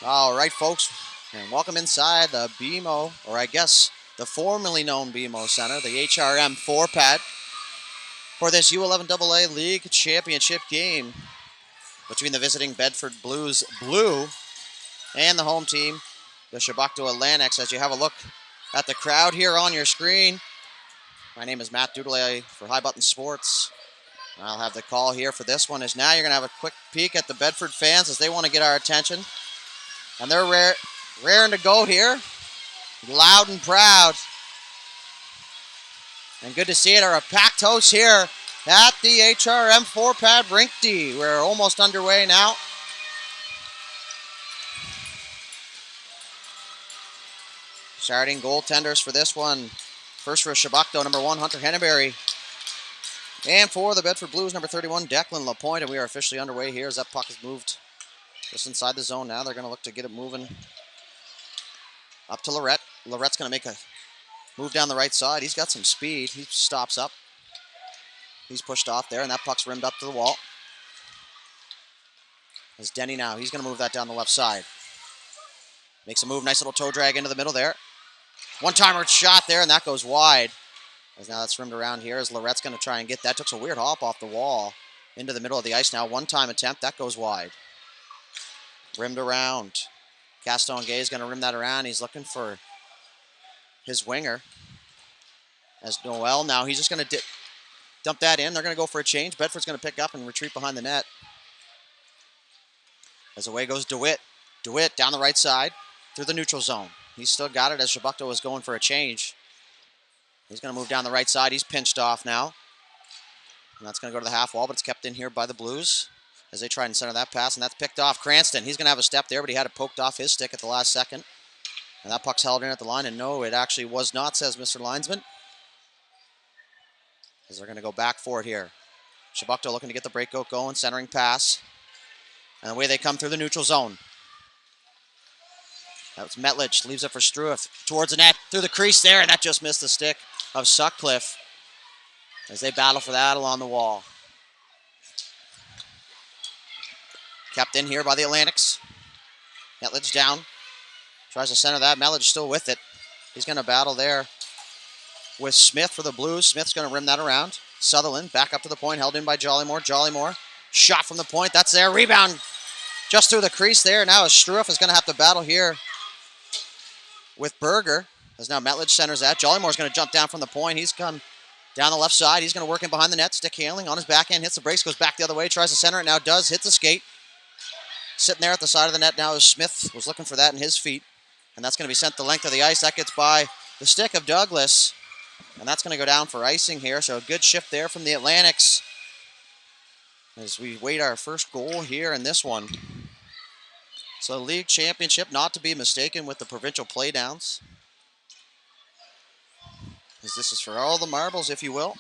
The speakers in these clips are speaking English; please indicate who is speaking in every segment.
Speaker 1: All right, folks, and welcome inside the BMO, or I guess the formerly known BMO Center, the HRM 4-pad, for this U11AA League Championship game between the visiting Bedford Blues Blue and the home team, the Chebucto Atlantics. As you have a look at the crowd here on your screen, my name is Matt Doodley for High Button Sports. I'll have the call here for this one. Is now you're going to have a quick peek at the Bedford fans as they want to get our attention. And they're raring to go here, loud and proud. And good to see it, our packed house here at the HRM 4-pad Rink D. We're almost underway now. Starting goaltenders for this one. First for Chebucto, number 1, Hunter Henneberry. And for the Bedford Blues, number 31, Declan LaPointe. And we are officially underway here as that puck is moved just inside the zone now. They're going to look to get it moving up to Lorette. Lorette's going to make a move down the right side. He's got some speed. He stops up. He's pushed off there, and that puck's rimmed up to the wall. There's Denny now. He's going to move that down the left side. Makes a move. Nice little toe drag into the middle there. One-timer shot there, and that goes wide. As now that's rimmed around here as Lorette's going to try and get that. Took a weird hop off the wall into the middle of the ice now. One-time attempt. That goes wide. Rimmed around. Gaston Gay is going to rim that around. He's looking for his winger. As Noel now, he's just going to dump that in. They're going to go for a change. Bedford's going to pick up and retreat behind the net. As away goes DeWitt. DeWitt down the right side through the neutral zone. He's still got it as Chebucto is going for a change. He's going to move down the right side. He's pinched off now. And that's going to go to the half wall, but it's kept in here by the Blues as they try and center that pass, and that's picked off. Cranston, he's going to have a step there, but he had it poked off his stick at the last second. And that puck's held in at the line, and no, it actually was not, says Mr. Linesman. As they're going to go back for it here. Chebucto looking to get the breakout going, centering pass. And away they come through the neutral zone. That's Metlich, leaves it for Strueth. Towards the net, through the crease there, and that just missed the stick of Sutcliffe. As they battle for that along the wall. Kept in here by the Atlantics. Metlich down. Tries to center that. Metlich still with it. He's going to battle there with Smith for the Blues. Smith's going to rim that around. Sutherland back up to the point. Held in by Jollymore. Jollymore. Shot from the point. That's there. Rebound just through the crease there. Now Strueth is going to have to battle here with Berger. As now Metlich centers that. Jollymore's going to jump down from the point. He's come down the left side. He's going to work in behind the net. Stick handling on his backhand. Hits the brakes. Goes back the other way. Tries to center it. Now does. Hits the skate. Sitting there at the side of the net now as Smith was looking for that in his feet. And that's going to be sent the length of the ice. That gets by the stick of Douglas. And that's going to go down for icing here. So a good shift there from the Atlantics as we wait our first goal here in this one. So league championship, not to be mistaken with the provincial playdowns. As this is for all the marbles, if you will.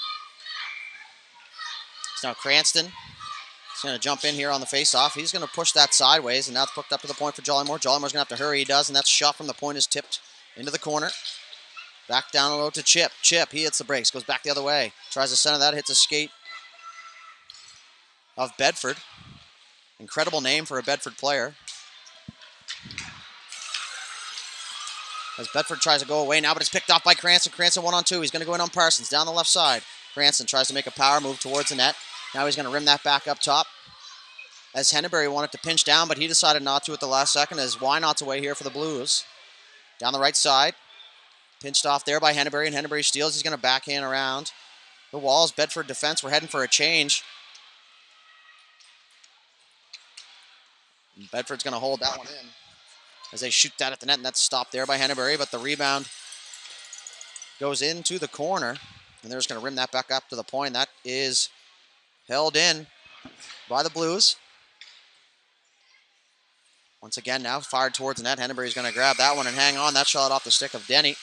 Speaker 1: It's now Cranston. He's going to jump in here on the face-off. He's going to push that sideways, and now it's hooked up to the point for Jollymore. Jollymore's going to have to hurry. He does, and that shot from the point is tipped into the corner. Back down low to Chip. Chip, he hits the brakes, goes back the other way. Tries to center that, hits a skate of Bedford. Incredible name for a Bedford player. As Bedford tries to go away now, but it's picked off by Cranston. Cranston 1-on-2. He's going to go in on Parsons down the left side. Cranston tries to make a power move towards the net. Now he's going to rim that back up top. As Henneberry wanted to pinch down, but he decided not to at the last second as why not's away here for the Blues. Down the right side. Pinched off there by Henneberry, and Henneberry steals. He's going to backhand around the walls. Bedford defense, we're heading for a change. And Bedford's going to hold that one in as they shoot that at the net, and that's stopped there by Henneberry, but the rebound goes into the corner, and they're just going to rim that back up to the point. That is held in by the Blues. Once again now, fired towards the net. Henneberry's going to grab that one and hang on. That shot off the stick of Denny.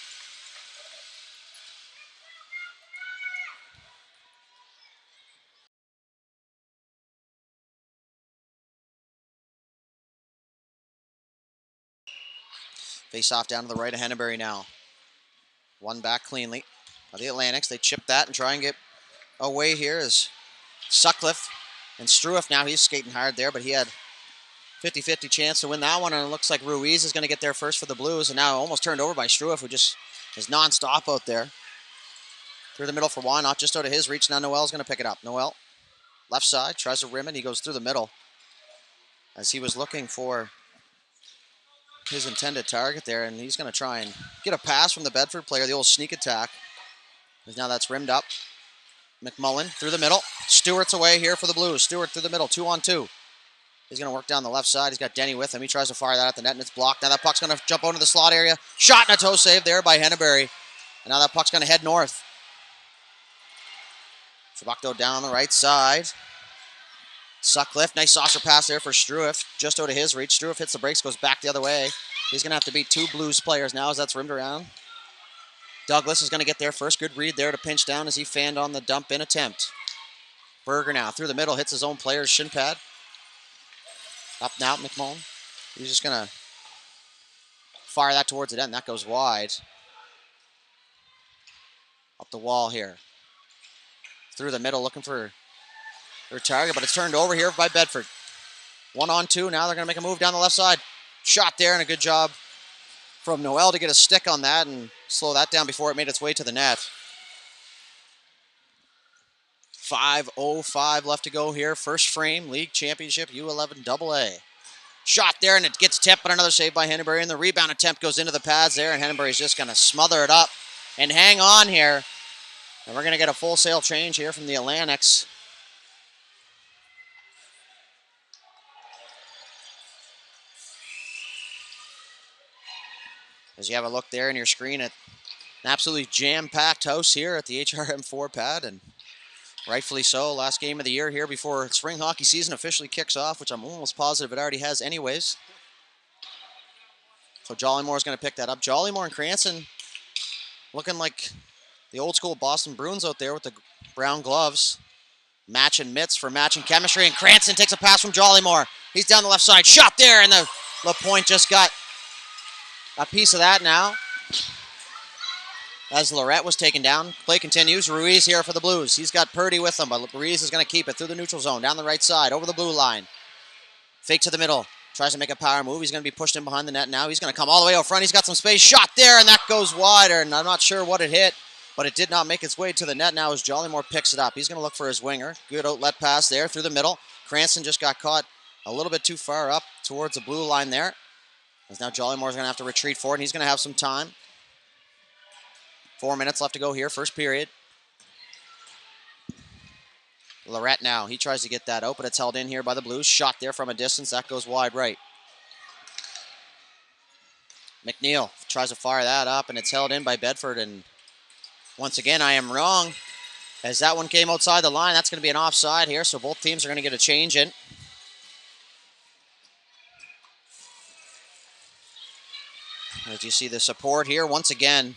Speaker 1: Face off down to the right of Henneberry now. One back cleanly by the Atlantics. They chip that and try and get away here as Sutcliffe and Strueth now. He's skating hard there, but he had 50-50 chance to win that one, and it looks like Ruiz is going to get there first for the Blues, and now almost turned over by Struef, who just is non-stop out there. Through the middle for Wynot, just out of his reach. Now Noel's going to pick it up. Noel, left side, tries to rim it. He goes through the middle as he was looking for his intended target there, and he's going to try and get a pass from the Bedford player, the old sneak attack. Now that's rimmed up. McMullen through the middle. Stewart's away here for the Blues. Stewart through the middle, 2-on-2. He's going to work down the left side. He's got Denny with him. He tries to fire that at the net, and it's blocked. Now that puck's going to jump onto the slot area. Shot and a toe save there by Henneberry. And now that puck's going to head north. Chebucto down on the right side. Sutcliffe, nice saucer pass there for Struef. Just out of his reach. Struef hits the brakes, goes back the other way. He's going to have to beat two Blues players now as that's rimmed around. Douglas is going to get there first. Good read there to pinch down as he fanned on the dump-in attempt. Berger now through the middle, hits his own player's shin pad. Up now, McMullen. He's just going to fire that towards the net, and that goes wide. Up the wall here. Through the middle, looking for their target, but it's turned over here by Bedford. 1-on-2, now they're going to make a move down the left side. Shot there, and a good job from Noel to get a stick on that and slow that down before it made its way to the net. 5:05 left to go here. First frame, league championship, U11AA. Shot there, and it gets tipped, but another save by Henneberry, and the rebound attempt goes into the pads there, and Henneberry's just going to smother it up and hang on here. And we're going to get a full sail change here from the Atlantics. As you have a look there in your screen at an absolutely jam-packed house here at the HRM4 pad, and rightfully so. Last game of the year here before spring hockey season officially kicks off, which I'm almost positive it already has anyways. So Jollymore going to pick that up. Jollymore and Cranston looking like the old school Boston Bruins out there with the brown gloves. Matching mitts for matching chemistry, and Cranston takes a pass from Jollymore. He's down the left side. Shot there, and the LaPointe just got a piece of that now. As Lorette was taken down. Play continues. Ruiz here for the Blues. He's got Purdy with him, but Ruiz is going to keep it through the neutral zone, down the right side, over the blue line. Fake to the middle. Tries to make a power move. He's going to be pushed in behind the net now. He's going to come all the way out front. He's got some space. Shot there, and that goes wider, and I'm not sure what it hit, but it did not make its way to the net now as Jollymore picks it up. He's going to look for his winger. Good outlet pass there through the middle. Cranston just got caught a little bit too far up towards the blue line there. As now Jollymore's going to have to retreat forward, and he's going to have some time. 4 minutes left to go here, first period. Lorette now, he tries to get that out, but it's held in here by the Blues. Shot there from a distance, that goes wide right. McNeil tries to fire that up, and it's held in by Bedford, and once again, I am wrong. As that one came outside the line, that's going to be an offside here, so both teams are going to get a change in. As you see the support here, once again,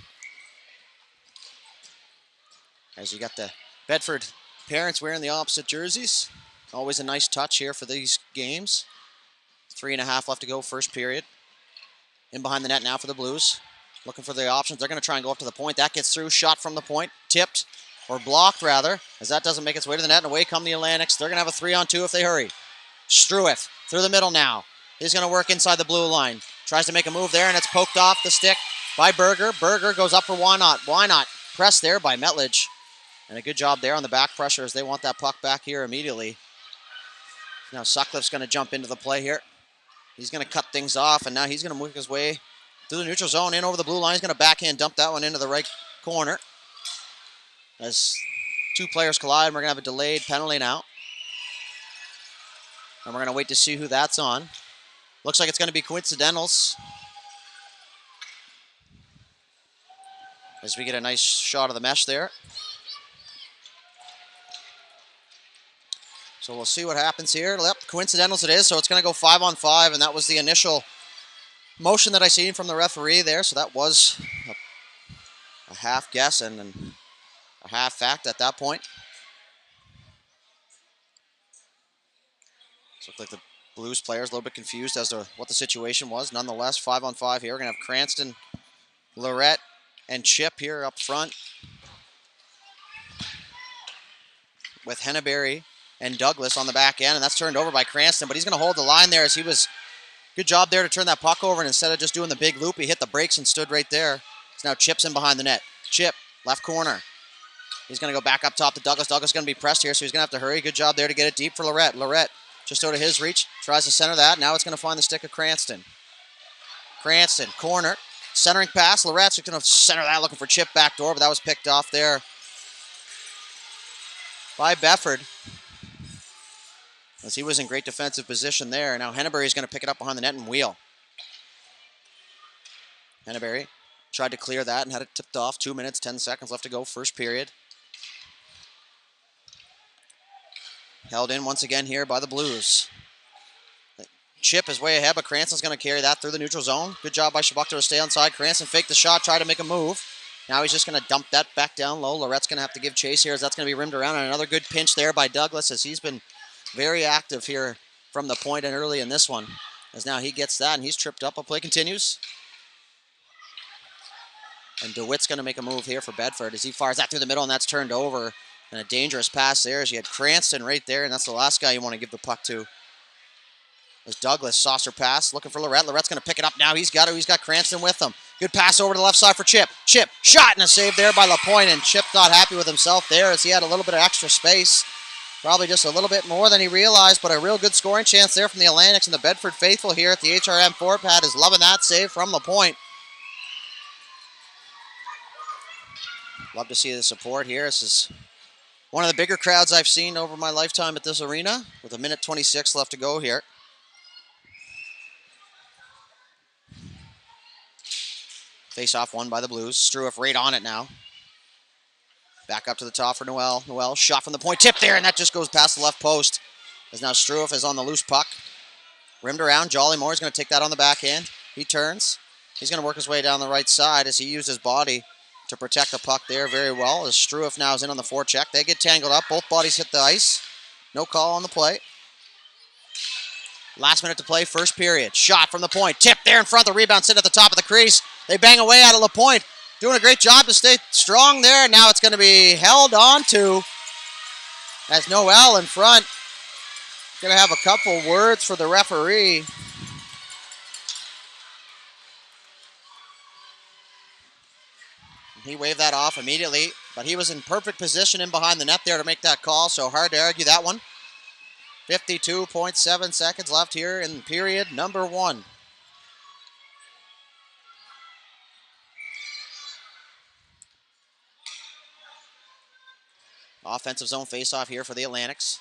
Speaker 1: as you got the Bedford parents wearing the opposite jerseys. Always a nice touch here for these games. 3.5 left to go, first period. In behind the net now for the Blues. Looking for the options. They're going to try and go up to the point. That gets through. Shot from the point. Tipped, or blocked rather, as that doesn't make its way to the net. And away come the Atlantics. They're going to have a 3-on-2 if they hurry. Struef through the middle now. He's going to work inside the blue line. Tries to make a move there, and it's poked off the stick by Berger. Berger goes up for Wynot. Wynot pressed there by Metledge. And a good job there on the back pressure as they want that puck back here immediately. Now Sutcliffe's going to jump into the play here. He's going to cut things off, and now he's going to move his way through the neutral zone, in over the blue line. He's going to backhand dump that one into the right corner. As two players collide, we're going to have a delayed penalty now. And we're going to wait to see who that's on. Looks like it's going to be coincidentals. As we get a nice shot of the mesh there. So we'll see what happens here. Yep, coincidentals it is, so it's going to go 5-on-5, and that was the initial motion that I seen from the referee there, so that was a half guess and a half fact at that point. So it looked like the Blues players a little bit confused as to what the situation was. Nonetheless, 5-on-5 here. We're going to have Cranston, Lorette, and Chip here up front with Henneberry and Douglas on the back end, and that's turned over by Cranston, but he's going to hold the line there as he was, good job there to turn that puck over, and instead of just doing the big loop, he hit the brakes and stood right there. So now Chip's in behind the net. Chip, left corner. He's going to go back up top to Douglas. Douglas is going to be pressed here, so he's going to have to hurry. Good job there to get it deep for Lorette. Lorette just out of his reach, tries to center that. Now it's going to find the stick of Cranston. Cranston, corner, centering pass. Lorette's going to center that, looking for Chip backdoor, but that was picked off there by Bedford, as he was in great defensive position there. Now Henneberry is going to pick it up behind the net and wheel. Henneberry tried to clear that and had it tipped off. 2 minutes, 10 seconds left to go, first period. Held in once again here by the Blues. Chip is way ahead, but Cranston's going to carry that through the neutral zone. Good job by Chebucto to stay onside. Cranston faked the shot, tried to make a move. Now he's just going to dump that back down low. Lorette's going to have to give chase here as that's going to be rimmed around. And another good pinch there by Douglas, as he's been very active here from the point and early in this one. As now he gets that and he's tripped up. A play continues. And DeWitt's going to make a move here for Bedford as he fires that through the middle, and that's turned over. And a dangerous pass there as you had Cranston right there, and that's the last guy you want to give the puck to. As Douglas, saucer pass, looking for Lorette. Lorette's going to pick it up now. He's got it. He's got Cranston with him. Good pass over to the left side for Chip. Chip, shot and a save there by Lapointe, and Chip not happy with himself there as he had a little bit of extra space. Probably just a little bit more than he realized, but a real good scoring chance there from the Atlantics, and the Bedford faithful here at the HRM Fort Pad is loving that save from Lapointe. Love to see the support here. This is one of the bigger crowds I've seen over my lifetime at this arena, with 1:26 left to go here. Face-off won by the Blues. Struiff right on it now. Back up to the top for Noel. Noel, shot from the point, tip there, and that just goes past the left post. As now Struiff is on the loose puck. Rimmed around. Jolly Moore is going to take that on the backhand. He turns. He's going to work his way down the right side as he used his body to protect the puck there very well. As Struiff now is in on the forecheck. They get tangled up. Both bodies hit the ice. No call on the play. Last minute to play, first period. Shot from the point. Tip there in front. The rebound sitting at the top of the crease. They bang away out of Lapointe. Doing a great job to stay strong there. Now it's going to be held on to as Noel in front. Going to have a couple words for the referee. He waved that off immediately, but he was in perfect position in behind the net there to make that call, so hard to argue that one. 52.7 seconds left here in period number 1. Offensive zone face-off here for the Atlantics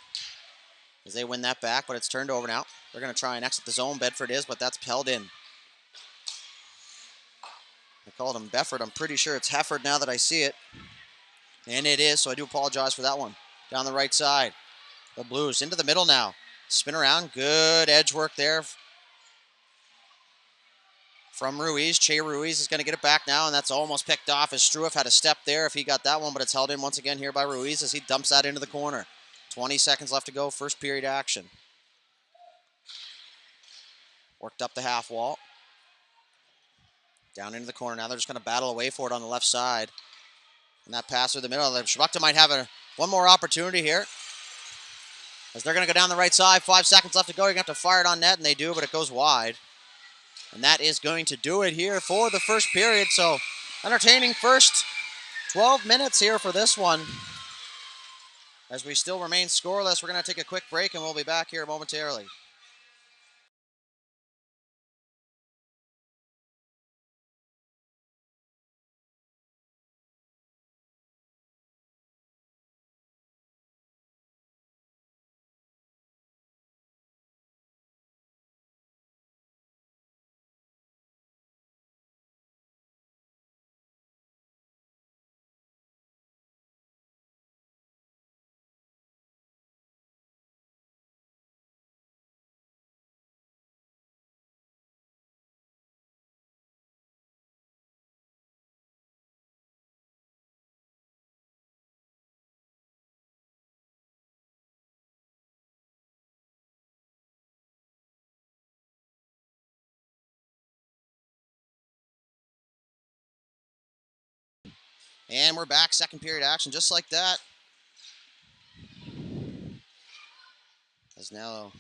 Speaker 1: as they win that back, but it's turned over now. They're going to try and exit the zone. Bedford is, but that's held in. I called him Bedford. I'm pretty sure it's Hefford now that I see it. And it is, so I do apologize for that one. Down the right side. The Blues into the middle now. Spin around. Good edge work there from Ruiz. Che Ruiz is going to get it back now, and that's almost picked off as Struiff had a step there if he got that one, but it's held in once again here by Ruiz as he dumps that into the corner. 20 seconds left to go, first period action. Worked up the half wall. Down into the corner. Now they're just going to battle away for it on the left side. And that pass through the middle. Chebucto might have one more opportunity here, as they're going to go down the right side. 5 seconds left to go. You're going to have to fire it on net, and they do, but it goes wide. And that is going to do it here for the first period. So entertaining first 12 minutes here for this one. As we still remain scoreless, we're going to take a quick break, and we'll be back here momentarily. And we're back, second period action, just like that. As now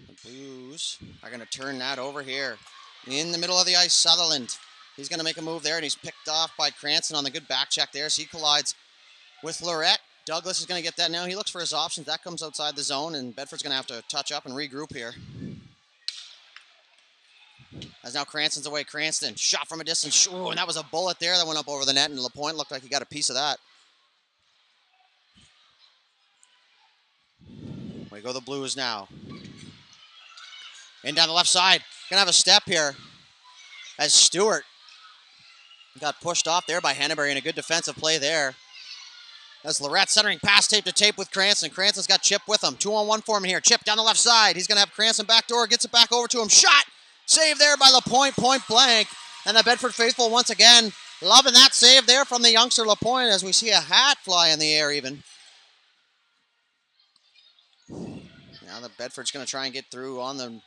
Speaker 1: the Blues are going to turn that over here. In the middle of the ice, Sutherland. He's going to make a move there, and he's picked off by Cranston on the good back check there. So he collides with Lorette. Douglas is going to get that now. He looks for his options. That comes outside the zone, and Bedford's going to have to touch up and regroup here. As now Cranston's away. Cranston, shot from a distance. Ooh, and that was a bullet there that went up over the net, and LaPointe looked like he got a piece of that. We go the Blues now. In down the left side. Gonna have a step here as Stewart got pushed off there by Hannaberry, and a good defensive play there. As Lorette centering pass tape to tape with Cranston. Cranston's got Chip with him. 2-on-1 for him here. Chip down the left side. He's gonna have Cranston backdoor. Gets it back over to him. Shot! Save there by LaPointe, point blank. And the Bedford faithful once again loving that save there from the youngster LaPointe, as we see a hat fly in the air even. Now the Bedford's going to try and get through on the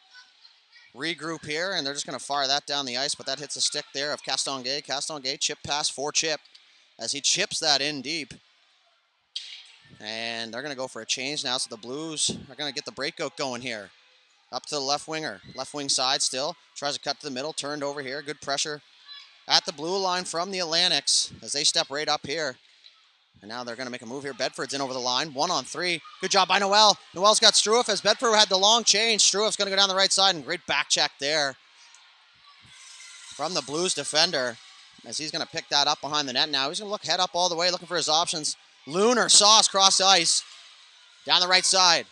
Speaker 1: regroup here, and they're just going to fire that down the ice, but that hits a stick there of Castonguay. Castonguay, chip pass for Chip as he chips that in deep. And they're going to go for a change now, so the Blues are going to get the breakout going here. Up to the left winger, left wing side still. Tries to cut to the middle, turned over here. Good pressure at the blue line from the Atlantics as they step right up here. And now they're going to make a move here. Bedford's in over the line, 1-on-3. Good job by Noel. Noel's got Struef as Bedford had the long change. Struef's going to go down the right side, and great back check there from the Blues defender as he's going to pick that up behind the net now. He's going to look head up all the way, looking for his options. Lunar saw us cross the ice down the right side.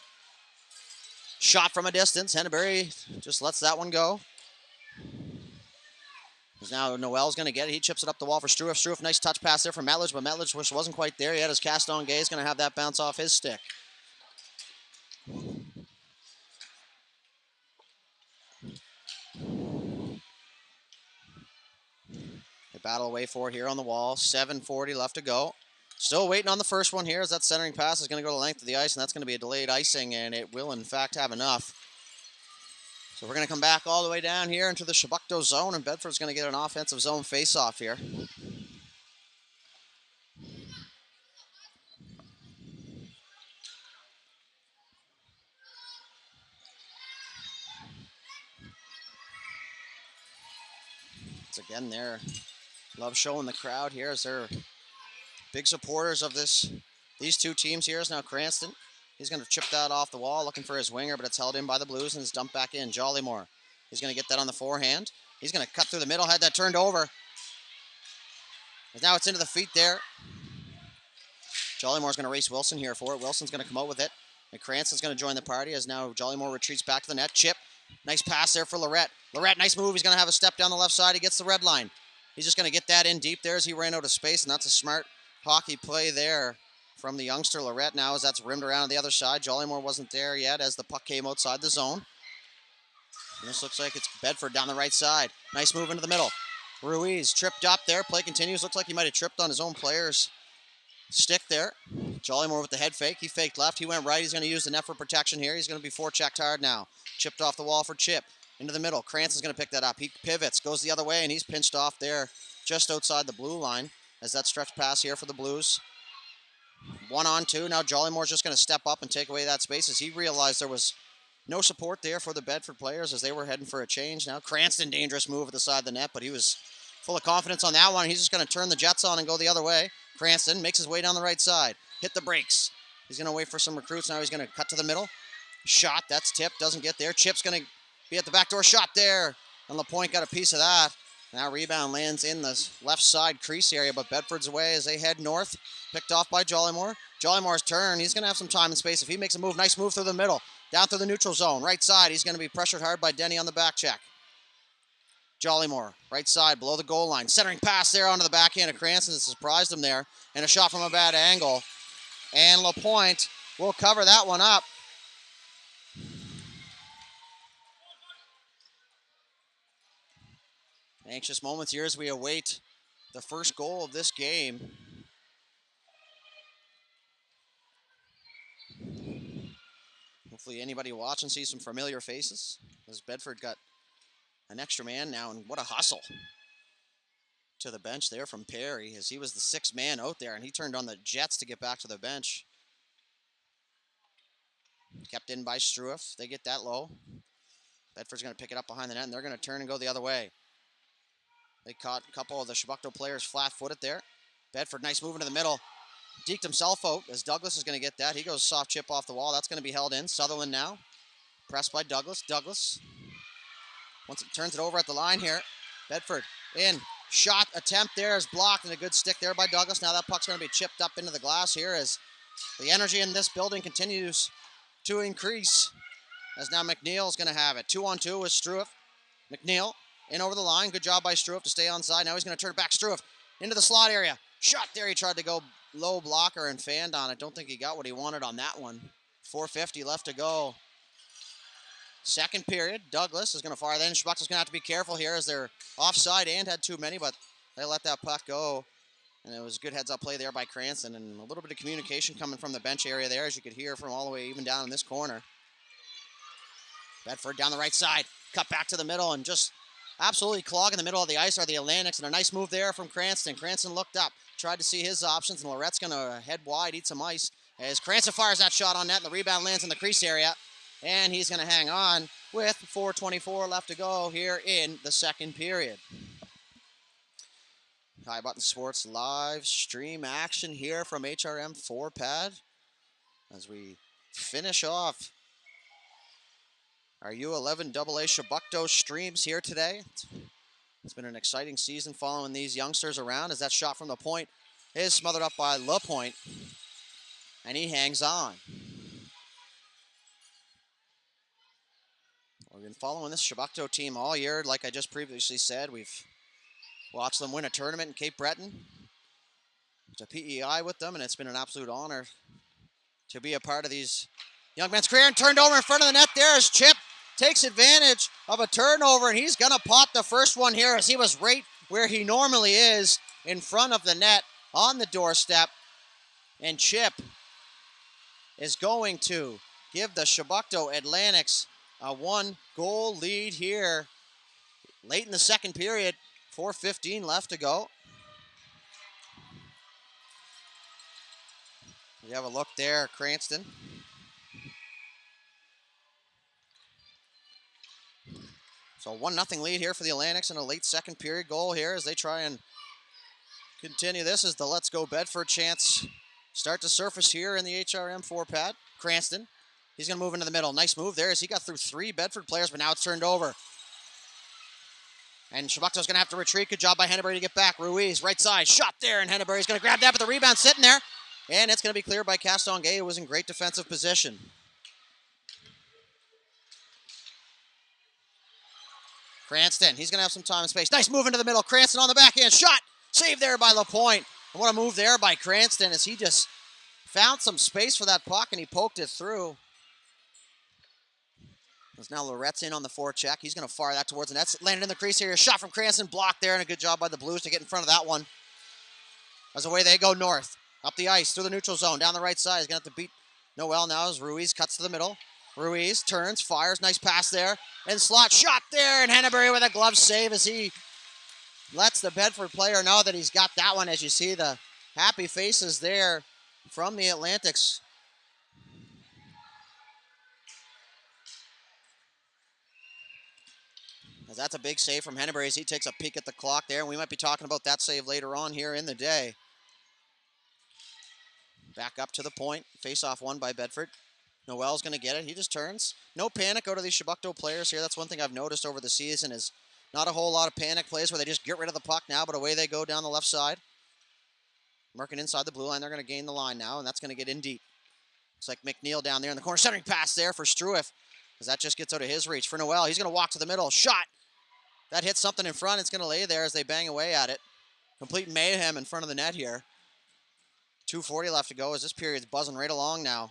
Speaker 1: Shot from a distance. Henneberry just lets that one go. Now Noel's going to get it. He chips it up the wall for Struef. Struef, nice touch pass there from Metledge, but Metledge wasn't quite there yet as Castonguay is going to have that bounce off his stick. They battle away for it here on the wall. 7:40 left to go. Still waiting on the first one here as that centering pass is going to go the length of the ice, and that's going to be a delayed icing, and it will in fact have enough. So we're going to come back all the way down here into the Chebucto zone, and Bedford's going to get an offensive zone face-off here. It's again there. Love showing the crowd here as they're big supporters of these two teams here. Is now Cranston. He's going to chip that off the wall, looking for his winger, but it's held in by the Blues, and it's dumped back in. Jollymore. He's going to get that on the forehand. He's going to cut through the middle, had that turned over. And now it's into the feet there. Jollymore's going to race Wilson here for it. Wilson's going to come out with it. And Cranston's going to join the party as now Jollymore retreats back to the net. Chip. Nice pass there for Lorette. Lorette, nice move. He's going to have a step down the left side. He gets the red line. He's just going to get that in deep there as he ran out of space, and that's a smart hockey play there from the youngster Lorette now as that's rimmed around on the other side. Jollymore wasn't there yet as the puck came outside the zone. And this looks like it's Bedford down the right side. Nice move into the middle. Ruiz tripped up there. Play continues. Looks like he might have tripped on his own player's stick there. Jollymore with the head fake. He faked left. He went right. He's going to use the net for protection here. He's going to be forechecked hard now. Chipped off the wall for Chip. Into the middle. Cranston's going to pick that up. He pivots. Goes the other way, and he's pinched off there just outside the blue line as that stretch pass here for the Blues. 1-on-2. Now Jollymore's just going to step up and take away that space as he realized there was no support there for the Bedford players as they were heading for a change. Now Cranston, dangerous move at the side of the net, but he was full of confidence on that one. He's just going to turn the Jets on and go the other way. Cranston makes his way down the right side. Hit the brakes. He's going to wait for some recruits. Now he's going to cut to the middle. Shot. That's tipped. Doesn't get there. Chip's going to be at the back door. Shot there. And LaPointe got a piece of that. Now rebound lands in the left side crease area, but Bedford's away as they head north. Picked off by Jollymore. Jollymore's turn. He's going to have some time and space if he makes a move. Nice move through the middle. Down through the neutral zone. Right side. He's going to be pressured hard by Denny on the back check. Jollymore. Right side below the goal line. Centering pass there onto the backhand of Cranston. Surprised him there. And a shot from a bad angle. And LaPointe will cover that one up. Anxious moments here as we await the first goal of this game. Hopefully anybody watching sees some familiar faces as Bedford got an extra man now, and what a hustle to the bench there from Perry as he was the sixth man out there and he turned on the Jets to get back to the bench. Kept in by Struef. They get that low. Bedford's going to pick it up behind the net, and they're going to turn and go the other way. They caught a couple of the Chebucto players flat-footed there. Bedford, nice move into the middle. Deked himself out as Douglas is going to get that. He goes soft chip off the wall. That's going to be held in. Sutherland now. Pressed by Douglas. Douglas. Once it turns it over at the line here. Bedford in. Shot attempt there is blocked, and a good stick there by Douglas. Now that puck's going to be chipped up into the glass here as the energy in this building continues to increase. As now McNeil's going to have it. 2-on-2 with Struef. McNeil in over the line. Good job by Struef to stay onside. Now he's going to turn it back. Struef into the slot area. Shot there. He tried to go low blocker and fanned on it. Don't think he got what he wanted on that one. 4:50 left to go. Second period. Douglas is going to fire that in. Chebucto's going to have to be careful here as they're offside and had too many, but they let that puck go. And it was a good heads-up play there by Cranston, and a little bit of communication coming from the bench area there, as you could hear from all the way even down in this corner. Bedford down the right side, cut back to the middle, and just absolutely clogging the middle of the ice are the Atlantics, and a nice move there from Cranston. Cranston looked up, tried to see his options, and Lorette's going to head wide, eat some ice, as Cranston fires that shot on net, and the rebound lands in the crease area, and he's going to hang on with 4:24 left to go here in the second period. High Button Sports live stream action here from HRM 4-pad as we finish off our U11AA Chebucto streams here today. It's been an exciting season following these youngsters around as that shot from the point is smothered up by LaPointe, and he hangs on. We've been following this Chebucto team all year. Like I just previously said, we've watched them win a tournament in Cape Breton. It's a PEI with them, and it's been an absolute honor to be a part of these young men's career. And turned over in front of the net there as Chip takes advantage of a turnover, and he's going to pop the first one here as he was right where he normally is in front of the net on the doorstep. And Chip is going to give the Chebucto Atlantics a 1-goal lead here late in the second period. 4:15 left to go. We have a look there, Cranston. So 1-0 lead here for the Atlantics and a late second period goal here as they try and continue this as the Let's Go Bedford chants start to surface here in the HRM 4-pad. Cranston, he's going to move into the middle. Nice move there as he got through 3 Bedford players, but now it's turned over. And Chebucto's going to have to retreat. Good job by Henneberry to get back. Ruiz, right side, shot there, and Henneberry's going to grab that, but the rebound sitting there. And it's going to be cleared by Castonguay, who was in great defensive position. Cranston, he's going to have some time and space. Nice move into the middle. Cranston on the backhand, shot. Saved there by LaPointe. And what a move there by Cranston as he just found some space for that puck, and he poked it through. As now Lorette's in on the forecheck. He's going to fire that towards the net. Landed in the crease here. A shot from Cranston, blocked there, and a good job by the Blues to get in front of that one. As away they go north. Up the ice, through the neutral zone, down the right side. He's going to have to beat Noel now as Ruiz cuts to the middle. Ruiz turns, fires, nice pass there. And slot shot there, and Henneberry with a glove save as he lets the Bedford player know that he's got that one. As you see the happy faces there from the Atlantics. As that's a big save from Henneberry as he takes a peek at the clock there, and we might be talking about that save later on here in the day. Back up to the point, face-off won by Bedford. Noel's going to get it, he just turns. No panic out of these Chebucto players here. That's one thing I've noticed over the season is not a whole lot of panic plays where they just get rid of the puck now, but away they go down the left side. Merkin inside the blue line, they're going to gain the line now, and that's going to get in deep. Looks like McNeil down there in the corner, centering pass there for Struef, as that just gets out of his reach. For Noel, he's going to walk to the middle, shot. That hits something in front. It's going to lay there as they bang away at it. Complete mayhem in front of the net here. 2:40 left to go as this period's buzzing right along now.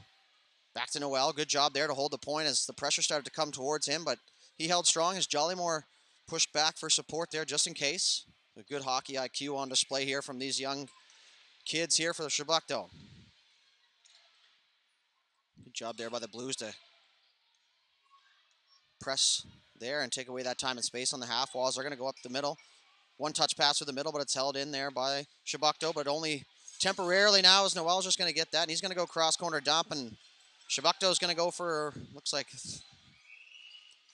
Speaker 1: Back to Noel. Good job there to hold the point as the pressure started to come towards him, but he held strong as Jollymore pushed back for support there just in case. A good hockey IQ on display here from these young kids here for the Chebucto. Good job there by the Blues to press there and take away that time and space on the half walls. They're going to go up the middle. One touch pass through the middle, but it's held in there by Chebucto, but only temporarily now as Noel's just going to get that. And he's going to go cross corner dump, and Chebucto is going to go for, looks like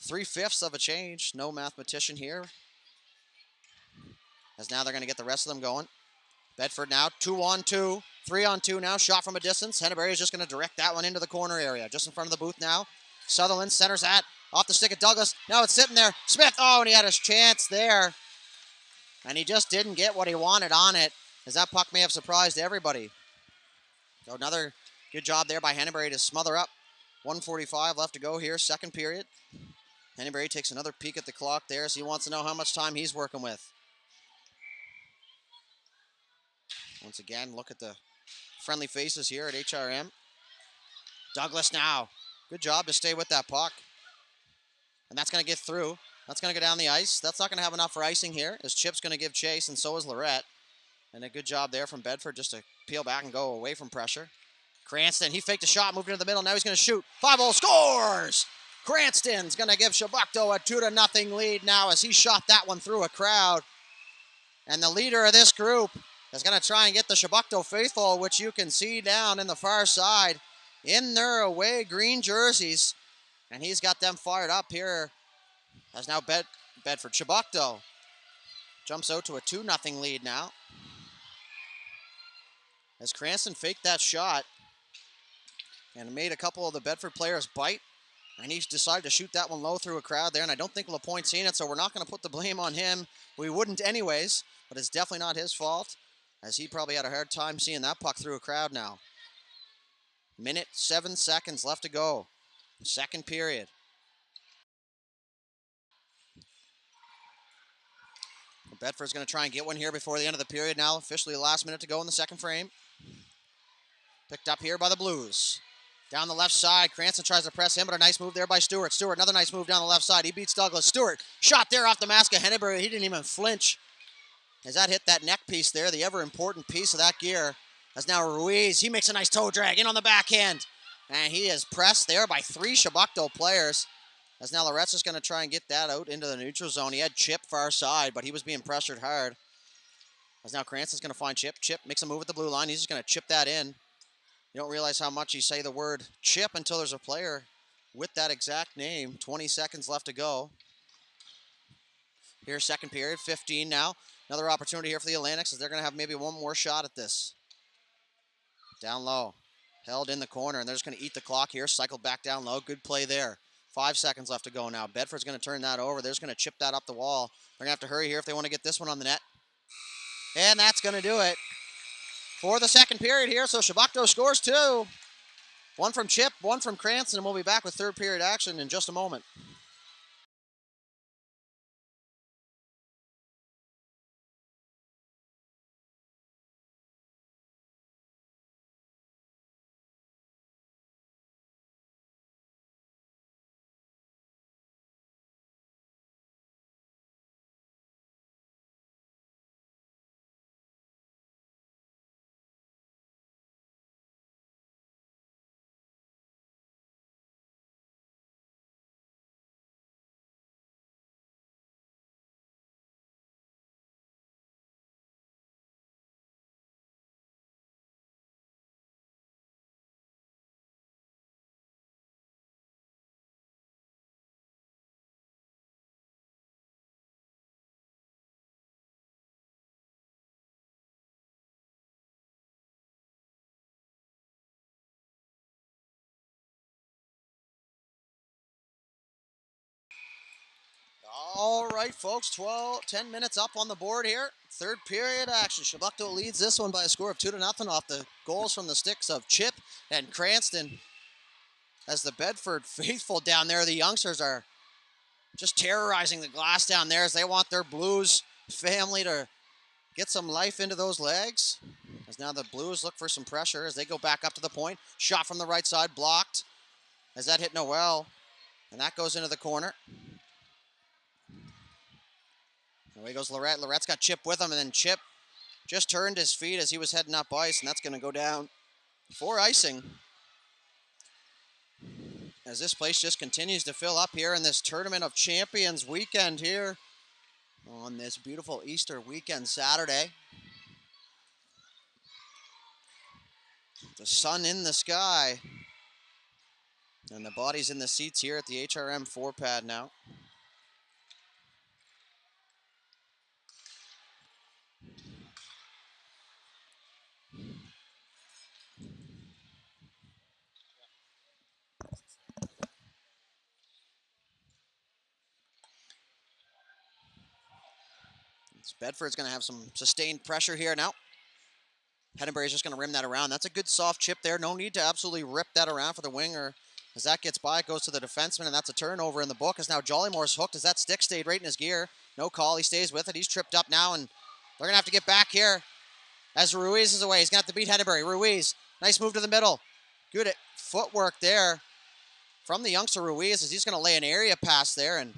Speaker 1: 3/5 of a change. No mathematician here. As now they're going to get the rest of them going. Bedford now 2-on-2, 3-on-2 now. Shot from a distance. Henneberry is just going to direct that one into the corner area, just in front of the booth now. Sutherland centers that off the stick of Douglas. Now it's sitting there. Smith, oh, and he had his chance there. And he just didn't get what he wanted on it, as that puck may have surprised everybody. So another good job there by Henneberry to smother up. 1:45 left to go here, second period. Henneberry takes another peek at the clock there, as he wants to know how much time he's working with. Once again, look at the friendly faces here at HRM. Douglas now. Good job to stay with that puck. And that's going to get through. That's going to go down the ice. That's not going to have enough for icing here, as Chip's going to give chase, and so is Lorette. And a good job there from Bedford just to peel back and go away from pressure. Cranston, he faked a shot, moved into the middle. Now he's going to shoot. 5-0 scores! Cranston's going to give Chebucto a 2-0 lead now, as he shot that one through a crowd. And the leader of this group is going to try and get the Chebucto faithful, which you can see down in the far side in their away green jerseys. And he's got them fired up here, as now Bedford. Chebucto jumps out to a 2-0 lead now, as Cranston faked that shot and made a couple of the Bedford players bite. And he decided to shoot that one low through a crowd there, and I don't think LaPointe's seen it, so we're not going to put the blame on him. We wouldn't anyways, but it's definitely not his fault, as he probably had a hard time seeing that puck through a crowd now. Minute, 7 seconds left to go. Second period. Bedford's going to try and get one here before the end of the period now. Officially the last minute to go in the second frame. Picked up here by the Blues. Down the left side, Cranston tries to press him, but a nice move there by Stewart. Stewart, another nice move down the left side. He beats Douglas. Stewart, shot there off the mask of Henneberry. He didn't even flinch as that hit that neck piece there, the ever-important piece of that gear. As now Ruiz, he makes a nice toe drag in on the backhand. And he is pressed there by 3 Chebucto players. As now Loret's just going to try and get that out into the neutral zone. He had Chip far side, but he was being pressured hard. As now Cranston's going to find Chip. Chip makes a move at the blue line. He's just going to chip that in. You don't realize how much you say the word chip until there's a player with that exact name. 20 seconds left to go. Here's second period, 15 now. Another opportunity here for the Atlantics, as they're going to have maybe one more shot at this. Down low. Held in the corner, and they're just going to eat the clock here. Cycled back down low. Good play there. 5 seconds left to go now. Bedford's going to turn that over. They're just going to chip that up the wall. They're going to have to hurry here if they want to get this one on the net. And that's going to do it for the second period here. So Chebucto scores 2. One from Chip, one from Cranston, and we'll be back with third period action in just a moment. All right, folks, 10 minutes up on the board here. Third period action. Chebucto leads this one by a score of 2-0 off the goals from the sticks of Chip and Cranston. As the Bedford faithful down there, the youngsters are just terrorizing the glass down there, as they want their Blues family to get some life into those legs. As now the Blues look for some pressure as they go back up to the point. Shot from the right side, blocked. As that hit Noel, and that goes into the corner. Away goes Lorette. Lorette's got Chip with him, and then Chip just turned his feet as he was heading up ice, and that's going to go down for icing. As this place just continues to fill up here in this Tournament of Champions weekend here on this beautiful Easter weekend Saturday. The sun in the sky. And the body's in the seats here at the HRM 4 pad now. Bedford's going to have some sustained pressure here now. Heddenberry's just going to rim that around. That's a good soft chip there. No need to absolutely rip that around for the winger. As that gets by, it goes to the defenseman, and that's a turnover in the book. As now Jollymore's hooked as that stick stayed right in his gear. No call. He stays with it. He's tripped up now, and they're going to have to get back here as Ruiz is away. He's going to have to beat Heddenberry. Ruiz, nice move to the middle. Good footwork there from the youngster Ruiz as he's going to lay an area pass there, and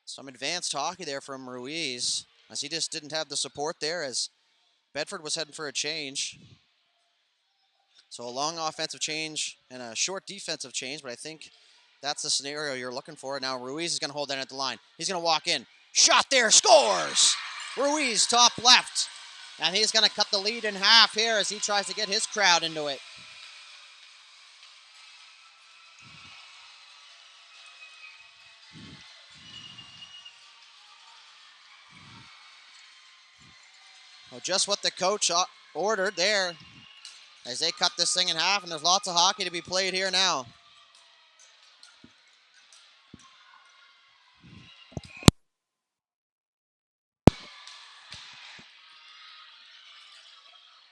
Speaker 1: some advanced hockey there from Ruiz as he just didn't have the support there as Bedford was heading for a change. So a long offensive change and a short defensive change, but I think that's the scenario you're looking for. Now Ruiz is going to hold that at the line. He's going to walk in. Shot there, scores! Ruiz, top left. And he's going to cut the lead in half here as he tries to get his crowd into it. Well, just what the coach ordered there as they cut this thing in half, and there's lots of hockey to be played here now.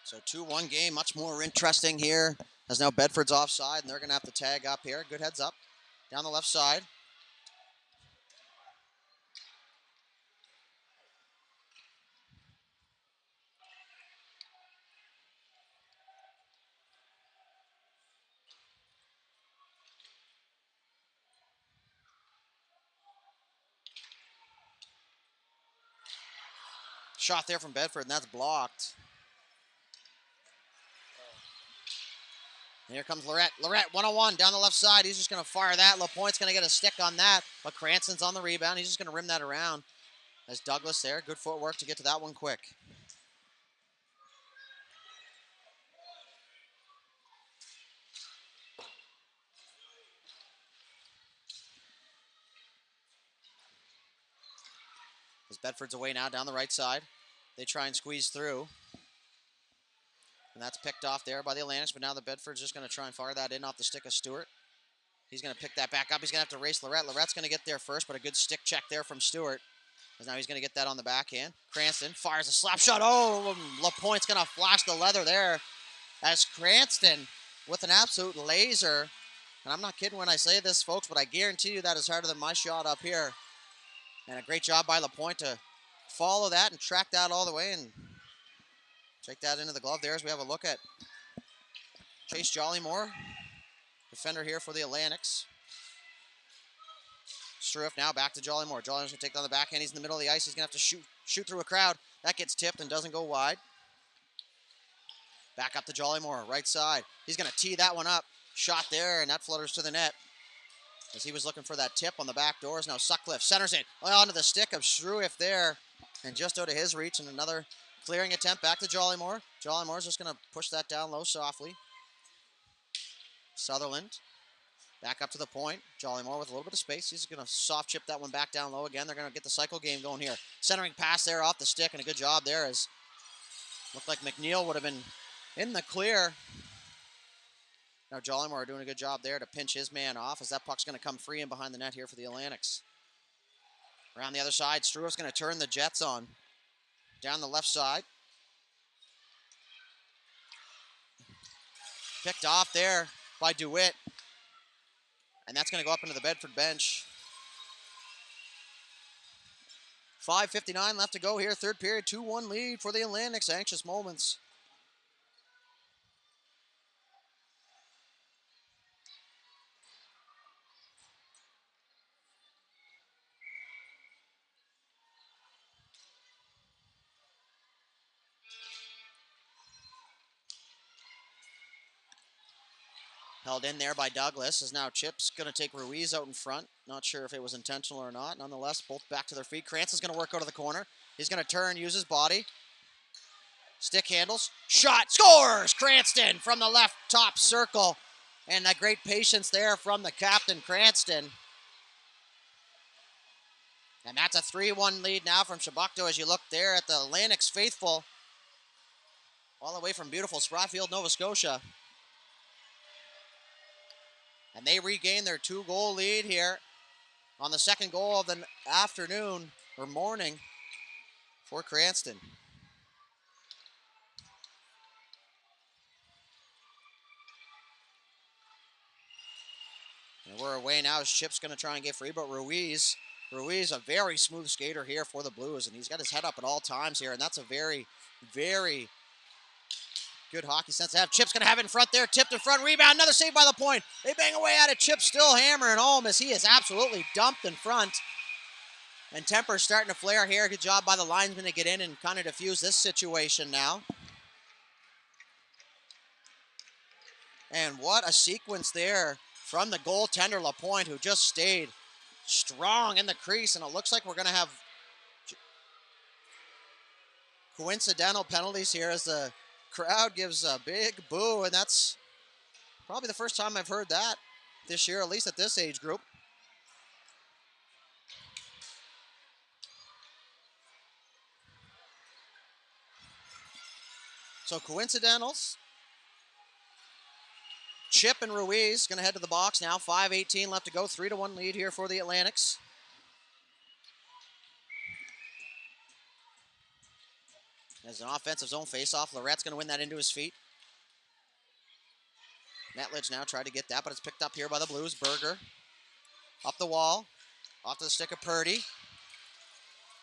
Speaker 1: So 2-1 game, much more interesting here as now Bedford's offside, and they're going to have to tag up here. Good heads up down the left side. Shot there from Bedford, and that's blocked. And here comes Lorette. Lorette, 1-on-1 down the left side. He's just going to fire that. LaPointe's going to get a stick on that, but Cranston's on the rebound. He's just going to rim that around. As Douglas there. Good footwork to get to that one quick. As Bedford's away now down the right side. They try and squeeze through. And that's picked off there by the Atlantics, but now the Bedford's just going to try and fire that in off the stick of Stewart. He's going to pick that back up. He's going to have to race Lorette. Lorette's going to get there first, but a good stick check there from Stewart. As now he's going to get that on the backhand. Cranston fires a slap shot. Oh, LaPointe's going to flash the leather there. As Cranston with an absolute laser. And I'm not kidding when I say this, folks, but I guarantee you that is harder than my shot up here. And a great job by LaPointe to follow that and track that all the way and take that into the glove there as we have a look at Chase Jollymore, defender here for the Atlantics. Struff now back to Jollymore's going to take it on the backhand. He's in the middle of the ice. He's going to have to shoot through a crowd. That gets tipped and doesn't go wide. Back up to Jollymore, right side. He's going to tee that one up. Shot there, and that flutters to the net. As he was looking for that tip on the back doors. Now Sutcliffe centers it onto the stick of Struff there, and just out of his reach, and another clearing attempt back to Jollymore. Jollymore's just going to push that down low softly. Sutherland back up to the point. Jollymore with a little bit of space. He's going to soft chip that one back down low again. They're going to get the cycle game going here. Centering pass there off the stick, and a good job there as looked like McNeil would have been in the clear. Now Jollymore doing a good job there to pinch his man off as that puck's going to come free in behind the net here for the Atlantics. Around the other side, Struff's going to turn the Jets on. Down the left side. Picked off there by DeWitt. And that's going to go up into the Bedford bench. 5:59 left to go here. Third period, 2-1 lead for the Atlantics. Anxious moments. Held in there by Douglas, as now Chip's going to take Ruiz out in front. Not sure if it was intentional or not. Nonetheless, both back to their feet. Cranston's going to work out of the corner. He's going to turn, use his body. Stick handles. Shot. Scores! Cranston from the left top circle. And that great patience there from the captain, Cranston. And that's a 3-1 lead now from Chebucto as you look there at the Atlantic's faithful. All the way from beautiful Spryfield, Nova Scotia. And they regain their 2-goal lead here on the second goal of the afternoon or morning for Cranston. And we're away now as Chip's going to try and get free, but Ruiz, a very smooth skater here for the Blues, and he's got his head up at all times here, and that's a very, very good hockey sense to have. Chip's going to have it in front there, tipped in front, rebound, another save by the point. They bang away at it. Chip still hammering home as he is absolutely dumped in front. And temper's starting to flare here. Good job by the linesman to get in and kind of diffuse this situation now. And what a sequence there from the goaltender Lapointe, who just stayed strong in the crease. And it looks like we're going to have coincidental penalties here as the crowd gives a big boo. And that's probably the first time I've heard that this year, at least at this age group. So coincidentals. Chip and Ruiz going to head to the box now. 5:18 left to go. 3-1 lead here for the Atlantics. As an offensive zone faceoff, Lorette's going to win that into his feet. Metledge now tried to get that, but it's picked up here by the Blues. Berger up the wall, off to the stick of Purdy.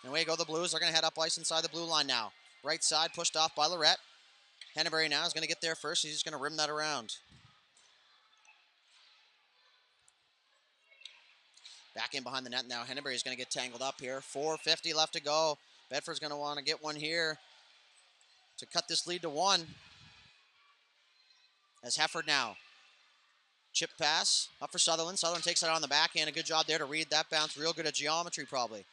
Speaker 1: And away go the Blues. They're going to head up ice inside the blue line now. Right side pushed off by Lorette. Henneberry now is going to get there first. He's just going to rim that around. Back in behind the net now. Henneberry is going to get tangled up here. 4:50 left to go. Bedford's going to want to get one here to cut this lead to 1. As Hefford now. Chip pass up for Sutherland. Sutherland takes it on the backhand. A good job there to read that bounce. Real good at geometry probably.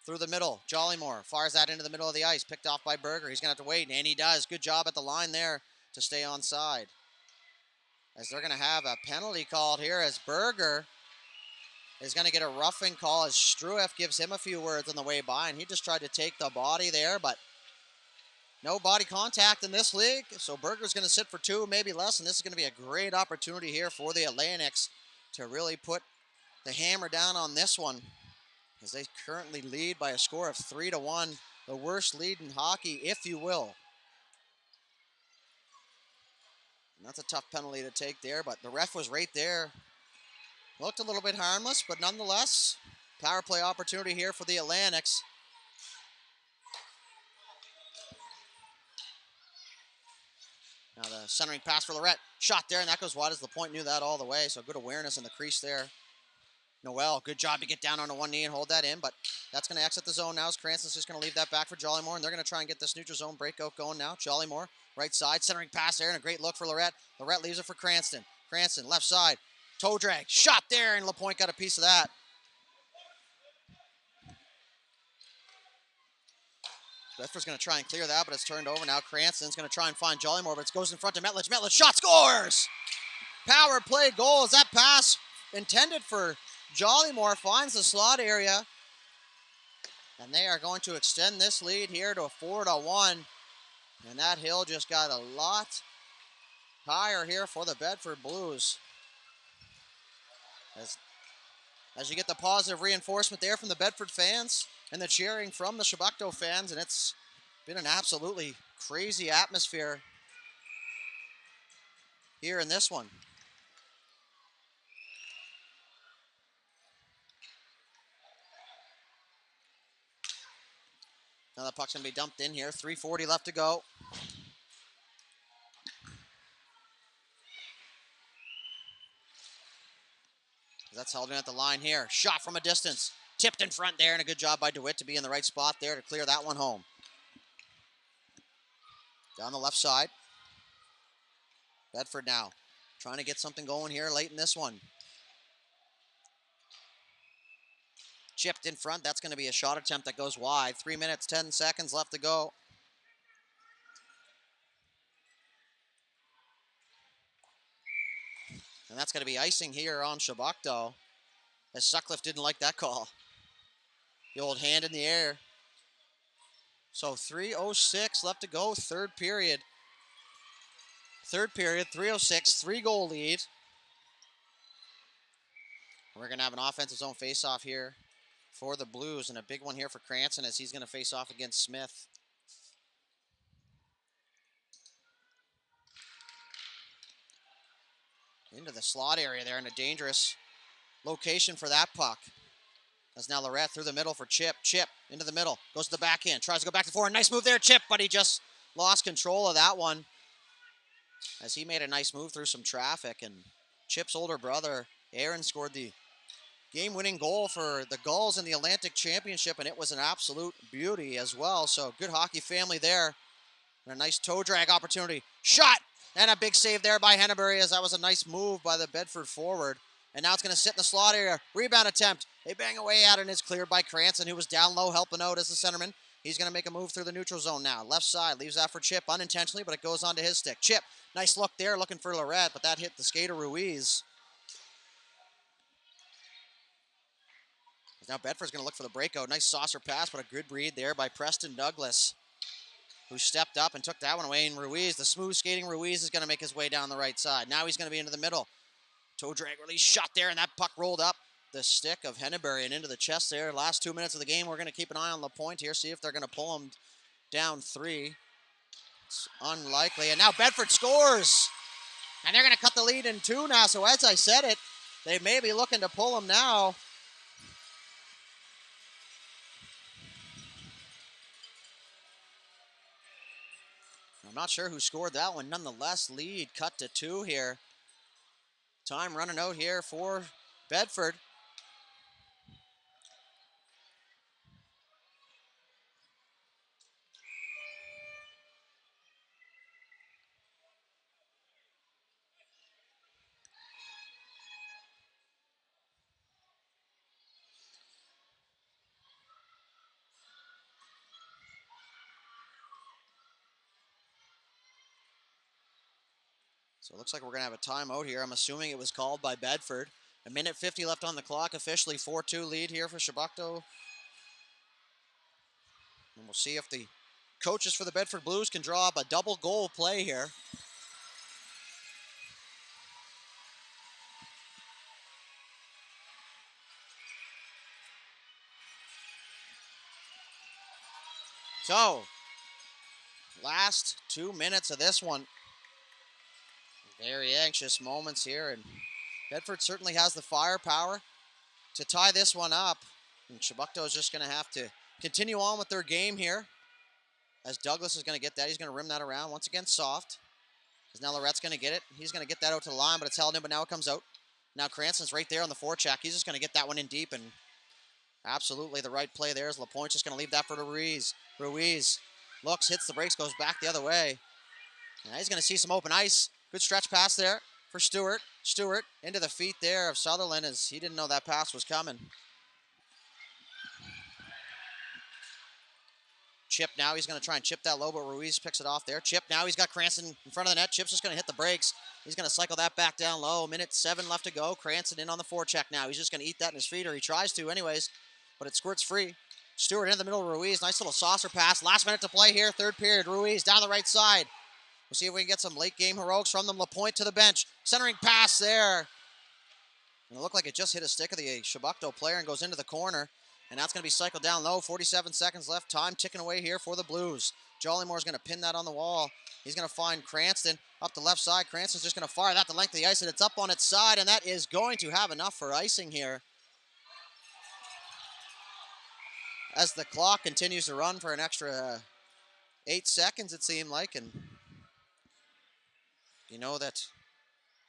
Speaker 1: Through the middle, Jollymore fires that into the middle of the ice. Picked off by Berger. He's going to have to wait, and he does. Good job at the line there to stay onside. As they're going to have a penalty called here as Berger is going to get a roughing call as Strueff gives him a few words on the way by, and he just tried to take the body there, but no body contact in this league. So Berger's going to sit for 2, maybe less, and this is going to be a great opportunity here for the Atlantics to really put the hammer down on this one, as they currently lead by a score of 3-1, the worst lead in hockey, if you will. And that's a tough penalty to take there, but the ref was right there. Looked a little bit harmless, but nonetheless, power play opportunity here for the Atlantics. Now the centering pass for Lorette. Shot there, and that goes wide as Lapointe knew that all the way, so good awareness in the crease there. Noel, good job to get down on one knee and hold that in, but that's going to exit the zone now as Cranston's just going to leave that back for Jollymore, and they're going to try and get this neutral zone breakout going now. Jollymore, right side, centering pass there, and a great look for Lorette. Lorette leaves it for Cranston. Cranston, left side, toe drag, shot there, and Lapointe got a piece of that. Bedford's going to try and clear that, but it's turned over now. Cranston's going to try and find Jollymore, but it goes in front to Metledge. Metledge, shot, scores! Power play goal as that pass intended for Jollymore finds the slot area, and they are going to extend this lead here to a 4-1, and that hill just got a lot higher here for the Bedford Blues. As you get the positive reinforcement there from the Bedford fans and the cheering from the Chebucto fans, and it's been an absolutely crazy atmosphere here in this one. Now the puck's going to be dumped in here. 3:40 left to go. That's held in at the line here. Shot from a distance. Tipped in front there, and a good job by DeWitt to be in the right spot there to clear that one home. Down the left side. Bedford now trying to get something going here late in this one. Chipped in front. That's going to be a shot attempt that goes wide. 3 minutes, 10 seconds left to go. And that's going to be icing here on Chebucto, as Sutcliffe didn't like that call. The old hand in the air. So 3:06 left to go, third period. Third period, 3:06, 3-goal lead. We're going to have an offensive zone face-off here for the Blues, and a big one here for Cranston as he's going to face off against Smith. Into the slot area there, in a dangerous location for that puck. That's now Lorette through the middle for Chip. Chip into the middle, goes to the backhand, tries to go back to forward. Nice move there, Chip, but he just lost control of that one as he made a nice move through some traffic. And Chip's older brother, Aaron, scored the game-winning goal for the Gulls in the Atlantic Championship, and it was an absolute beauty as well. So good hockey family there. And a nice toe drag opportunity. Shot! And a big save there by Henneberry, as that was a nice move by the Bedford forward. And now it's going to sit in the slot area. Rebound attempt. They bang away at it, and it's cleared by Cranston, who was down low helping out as the centerman. He's going to make a move through the neutral zone now. Left side, leaves that for Chip unintentionally, but it goes onto his stick. Chip, nice look there, looking for Lorette, but that hit the skater Ruiz. Now Bedford's going to look for the breakout. Nice saucer pass, but a good read there by Preston Douglas, who stepped up and took that one away. And Ruiz, the smooth skating Ruiz, is going to make his way down the right side. Now he's going to be into the middle. Toe drag release shot there, and that puck rolled up the stick of Henneberry and into the chest there. Last 2 minutes of the game, we're going to keep an eye on LaPointe here, see if they're going to pull him down 3. It's unlikely. And now Bedford scores! And they're going to cut the lead in 2 now. So as I said it, they may be looking to pull him now. I'm not sure who scored that one. Nonetheless, lead cut to 2 here. Time running out here for Bedford. So it looks like we're going to have a timeout here. I'm assuming it was called by Bedford. 1:50 left on the clock. Officially 4-2 lead here for Chebucto. And we'll see if the coaches for the Bedford Blues can draw up a double goal play here. So, last 2 minutes of this one. Very anxious moments here, and Bedford certainly has the firepower to tie this one up. And Chebucto is just going to have to continue on with their game here, as Douglas is going to get that. He's going to rim that around once again, soft. Because now Lorette's going to get it. He's going to get that out to the line, but it's held in, but now it comes out. Now Cranston's right there on the forecheck. He's just going to get that one in deep, and absolutely the right play there is LaPointe just going to leave that for Ruiz. Ruiz looks, hits the brakes, goes back the other way. Now he's going to see some open ice. Good stretch pass there for Stewart. Stewart into the feet there of Sutherland, as he didn't know that pass was coming. Chip now, he's going to try and chip that low, but Ruiz picks it off there. Chip now, he's got Cranston in front of the net. Chip's just going to hit the brakes. He's going to cycle that back down low. 1:07 left to go. Cranston in on the forecheck now. He's just going to eat that in his feet, or he tries to anyways, but it squirts free. Stewart in the middle of Ruiz. Nice little saucer pass. Last minute to play here, third period. Ruiz down the right side. We'll see if we can get some late game heroics from them. LaPointe to the bench. Centering pass there. And it looked like it just hit a stick of the Chebucto player and goes into the corner. And that's going to be cycled down low. 47 seconds left. Time ticking away here for the Blues. Jollymore's going to pin that on the wall. He's going to find Cranston up the left side. Cranston's just going to fire that the length of the ice, and it's up on its side, and that is going to have enough for icing here, as the clock continues to run for an extra 8 seconds, it seemed like. And you know that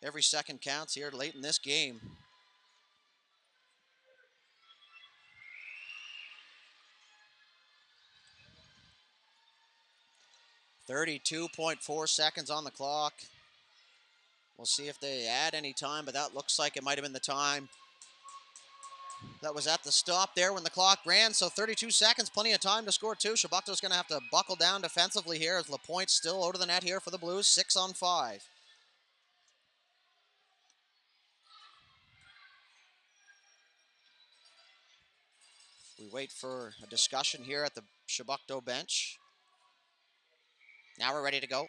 Speaker 1: every second counts here late in this game. .4 seconds on the clock. We'll see if they add any time, but that looks like it might have been the time that was at the stop there when the clock ran. So 32 seconds, plenty of time to score two. Chebucto's going to have to buckle down defensively here, as LaPointe still out of the net here for the Blues, 6 on 5. We wait for a discussion here at the Chebucto bench. Now we're ready to go.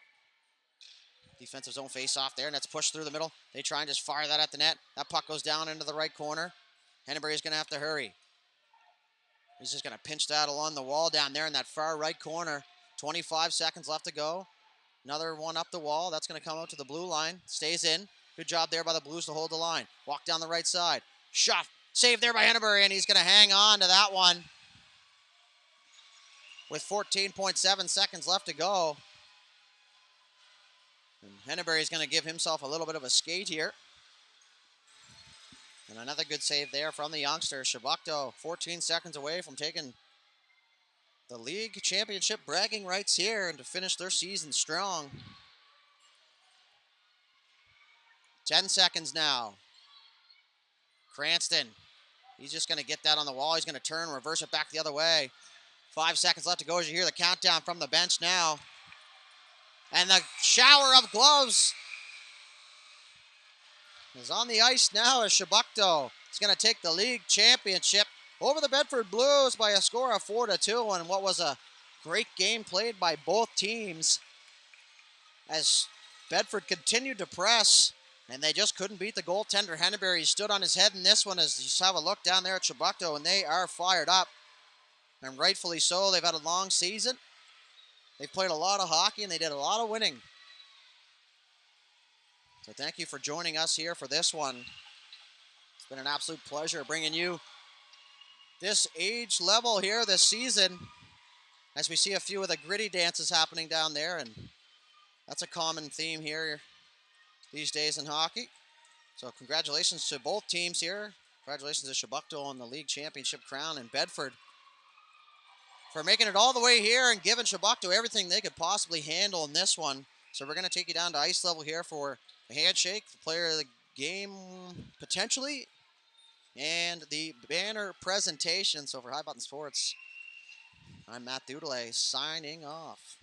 Speaker 1: Defensive zone face-off there, and that's pushed through the middle. They try and just fire that at the net. That puck goes down into the right corner. Henneberry's going to have to hurry. He's just going to pinch that along the wall down there in that far right corner. 25 seconds left to go. Another one up the wall. That's going to come out to the blue line. Stays in. Good job there by the Blues to hold the line. Walk down the right side. Shot. Saved there by Henneberry, and he's going to hang on to that one. With 14.7 seconds left to go. And Henneberry is going to give himself a little bit of a skate here. And another good save there from the youngster. Chebucto 14 seconds away from taking the league championship bragging rights here and to finish their season strong. 10 seconds now. Cranston. He's just going to get that on the wall. He's going to turn, reverse it back the other way. 5 seconds left to go as you hear the countdown from the bench now. And the shower of gloves is on the ice now as Chebucto is going to take the league championship over the Bedford Blues by a score of 4-2 in what was a great game played by both teams as Bedford continued to press and they just couldn't beat the goaltender. Henneberry stood on his head in this one as you just have a look down there at Chebucto, and they are fired up, and rightfully so. They've had a long season. They've played a lot of hockey, and they did a lot of winning. So thank you for joining us here for this one. It's been an absolute pleasure bringing you this age level here this season as we see a few of the gritty dances happening down there, and that's a common theme here these days in hockey. So congratulations to both teams here. Congratulations to Chebucto on the league championship crown, and Bedford for making it all the way here and giving Chebucto everything they could possibly handle in this one. So we're going to take you down to ice level here for the handshake, the player of the game potentially, and the banner presentation. So for High Button Sports, I'm Matt Dudelay signing off.